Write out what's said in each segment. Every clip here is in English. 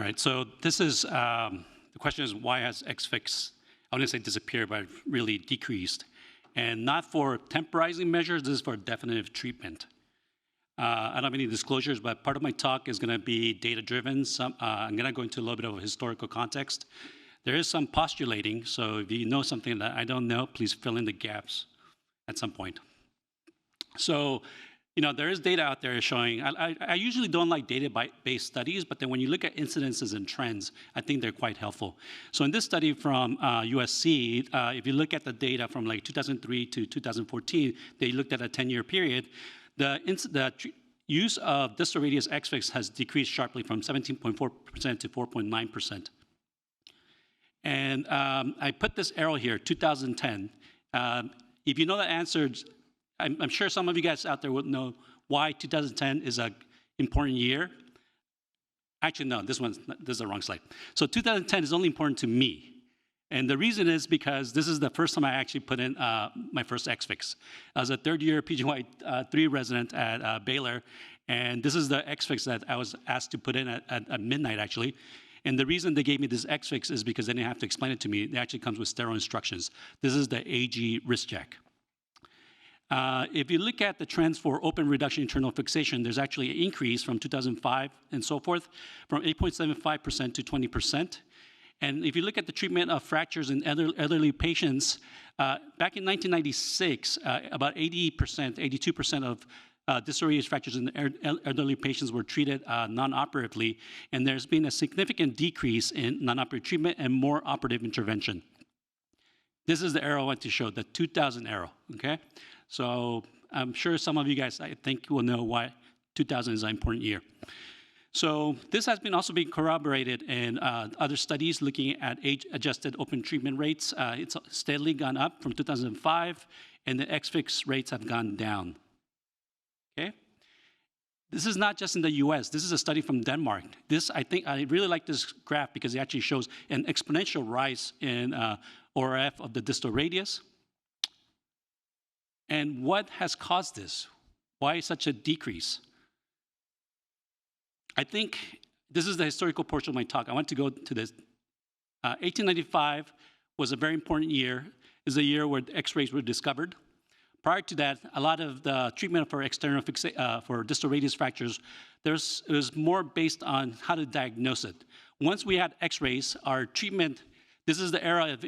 All right, so this is, the question is why has XFix, I wouldn't say disappeared, but really decreased? And not for temporizing measures, this is for definitive treatment. I don't have any disclosures, but part of my talk is gonna be data-driven. I'm gonna go into a little bit of a historical context. There is some postulating, so if you know something that I don't know, please fill in the gaps at some point. So, you know, there is data out there showing, I usually don't like data-based studies, but then when you look at incidences and trends, I think they're quite helpful. So in this study from USC, if you look at the data from like 2003 to 2014, they looked at a 10-year period, the use of distal radius XFix has decreased sharply from 17.4% to 4.9%. And I put this arrow here, 2010. If you know the answer, I'm sure some of you guys out there would know why 2010 is an important year. Actually, no, this is the wrong slide. So 2010 is only important to me. And the reason is because this is the first time I actually put in my first XFix. I was a third-year PGY3 resident at Baylor, and this is the XFix that I was asked to put in at midnight, actually. And the reason they gave me this XFix is because they didn't have to explain it to me. It actually comes with sterile instructions. This is the AG wrist jack. If you look at the trends for open reduction internal fixation, there's actually an increase from 2005 and so forth, from 8.75% to 20%. And if you look at the treatment of fractures in elderly patients, back in 1996, about 80%, 82% of distal radius fractures in elderly patients were treated non-operatively, and there's been a significant decrease in non-operative treatment and more operative intervention. This is the arrow I want to show, the 2000 arrow, okay? So I'm sure some of you guys, I think, will know why 2000 is an important year. So this has also been corroborated in other studies looking at age-adjusted open treatment rates. It's steadily gone up from 2005, and the XFix rates have gone down. Okay? This is not just in the US. This is a study from Denmark. I really like this graph because it actually shows an exponential rise in ORF of the distal radius. And what has caused this? Why such a decrease? I think this is the historical portion of my talk. I want to go to this. 1895 was a very important year. It's a year where X-rays were discovered. Prior to that, a lot of the treatment for external for distal radius fractures, it was more based on how to diagnose it. Once we had X-rays, our treatment, this is the era of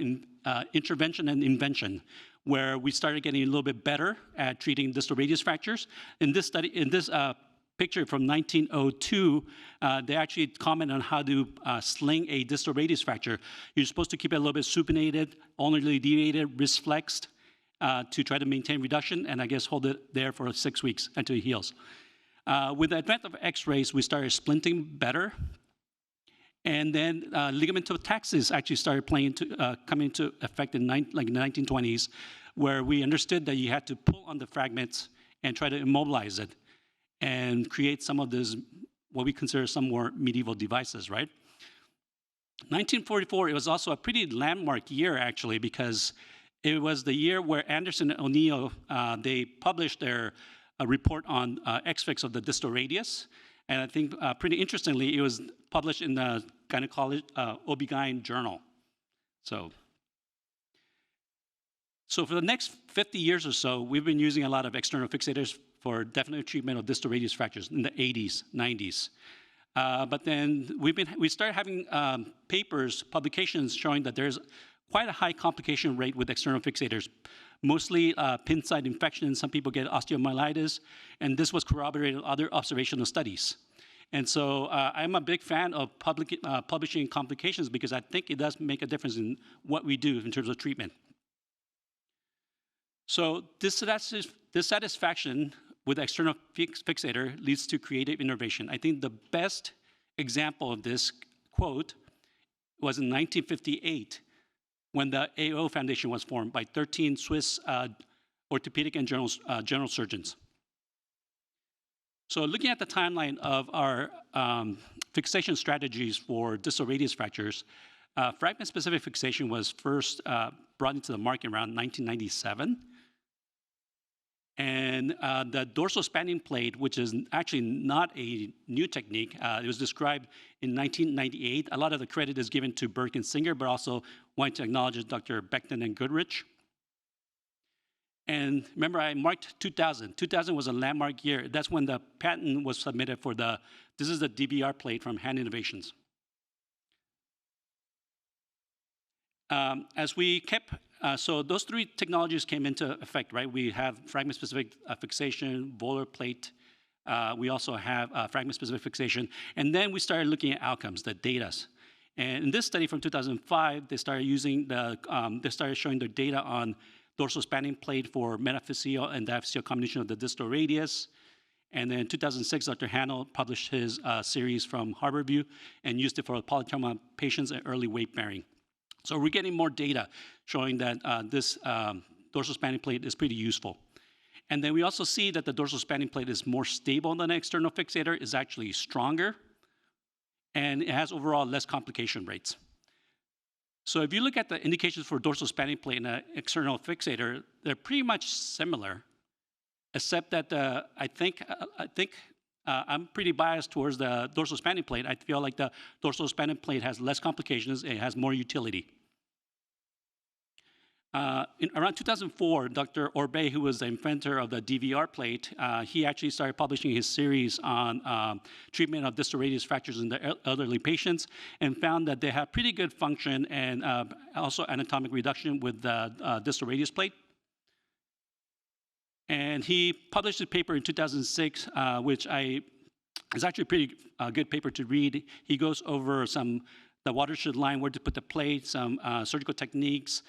intervention and invention, where we started getting a little bit better at treating distal radius fractures. In this study, picture from 1902, they actually comment on how to sling a distal radius fracture. You're supposed to keep it a little bit supinated, ulnarly deviated, wrist flexed, to try to maintain reduction, and I guess hold it there for 6 weeks until it heals. With the advent of X-rays, we started splinting better, and then ligamentastasis actually started coming into effect in the 1920s, where we understood that you had to pull on the fragments and try to immobilize it and create some of those, what we consider some more medieval devices, right? 1944, it was also a pretty landmark year, actually, because it was the year where Anderson and O'Neill, they published their report on XFix of the distal radius. And I think pretty interestingly, it was published in the Gynecology OB-GYN journal. So for the next 50 years or so, we've been using a lot of external fixators for definitive treatment of distal radius fractures in the 80s, 90s. But then we started having publications showing that there's quite a high complication rate with external fixators, mostly pin site infections. Some people get osteomyelitis, and this was corroborated in other observational studies. And so I'm a big fan of publishing complications because I think it does make a difference in what we do in terms of treatment. So dissatisfaction with external fixator leads to creative innovation. I think the best example of this quote was in 1958 when the AO Foundation was formed by 13 Swiss orthopedic and general surgeons. So looking at the timeline of our fixation strategies for distal radius fractures, fragment-specific fixation was first brought into the market around 1997. And And the dorsal spanning plate, which is actually not a new technique, it was described in 1998. A lot of the credit is given to Burke and Singer, but also want to acknowledge Dr. Beckton and Goodrich. And remember, I marked 2000. 2000 was a landmark year. That's when the patent was submitted for this is the DBR plate from Hand Innovations. As we kept, so those three technologies came into effect, right? We have fragment-specific fixation, volar plate. We also have fragment-specific fixation. And then we started looking at outcomes, the data. And in this study from 2005, they started using they started showing their data on dorsal spanning plate for metaphyseal and diaphyseal combination of the distal radius. And then in 2006, Dr. Hanel published his series from Harborview and used it for polytrauma patients and early weight bearing. So we're getting more data showing that this dorsal spanning plate is pretty useful. And then we also see that the dorsal spanning plate is more stable than an external fixator, is actually stronger, and it has overall less complication rates. So if you look at the indications for dorsal spanning plate and an external fixator, they're pretty much similar, except that I think I'm pretty biased towards the dorsal spanning plate. I feel like the dorsal spanning plate has less complications, it has more utility. Around 2004, Dr. Orbe, who was the inventor of the DVR plate, he actually started publishing his series on treatment of distal radius fractures in the elderly patients and found that they have pretty good function and also anatomic reduction with the distal radius plate. And he published a paper in 2006, which is actually a pretty good paper to read. He goes over the watershed line, where to put the plate, some surgical techniques.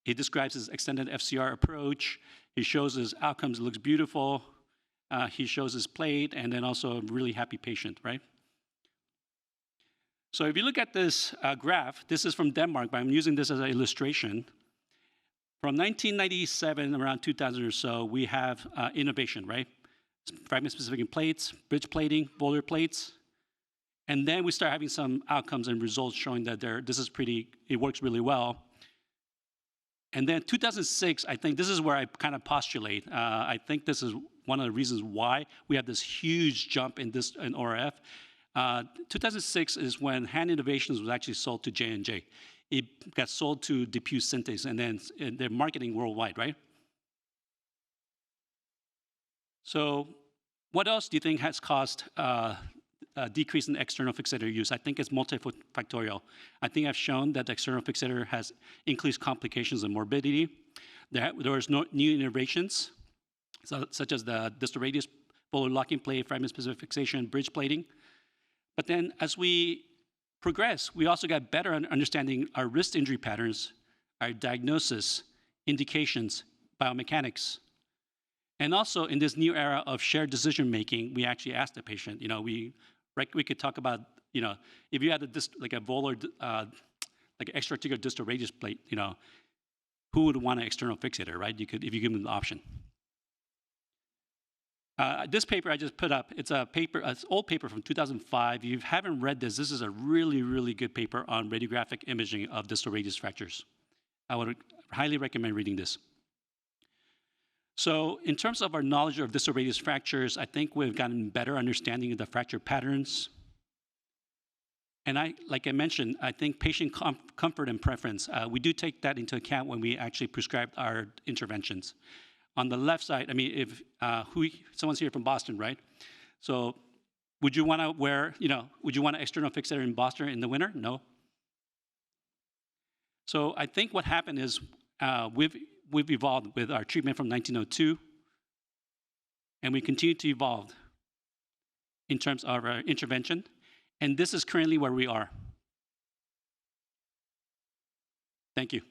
He describes his extended FCR approach. He shows his outcomes, it looks beautiful. He shows his plate, and then also a really happy patient, right? So if you look at this graph, this is from Denmark, but I'm using this as an illustration. From 1997, around 2000 or so, we have innovation, right? Fragment-specific plates, bridge plating, volar plates. And then we start having some outcomes and results showing that it works really well. And then 2006, I think this is where I kind of postulate. I think this is one of the reasons why we have this huge jump in ORF. 2006 is when Hand Innovations was actually sold to J&J. It got sold to Diffuse Synthase, and then they're marketing worldwide, right? So what else do you think has caused a decrease in external fixator use? I think it's multifactorial. I think I've shown that the external fixator has increased complications and morbidity. There was no new innovations, such as the distal radius volar locking plate, fragment-specific fixation, bridge plating. But then as we progress, we also got better at understanding our wrist injury patterns, our diagnosis, indications, biomechanics. And also in this new era of shared decision-making, we actually asked the patient, we could talk about, if you had like a volar, like an extra-articular distal radius plate, who would want an external fixator, right? If you give them the option. This paper I just put up, it's an old paper from 2005. If you haven't read this is a really, really good paper on radiographic imaging of distal radius fractures. I would highly recommend reading this. So in terms of our knowledge of distal radius fractures, I think we've gotten better understanding of the fracture patterns. And like I mentioned, I think patient comfort and preference, we do take that into account when we actually prescribe our interventions. On the left side, I mean, if someone's here from Boston, right? So would you want to wear, would you want an external fixator in Boston in the winter? No. So I think what happened is we've evolved with our treatment from 1902, and we continue to evolve in terms of our intervention, and this is currently where we are. Thank you.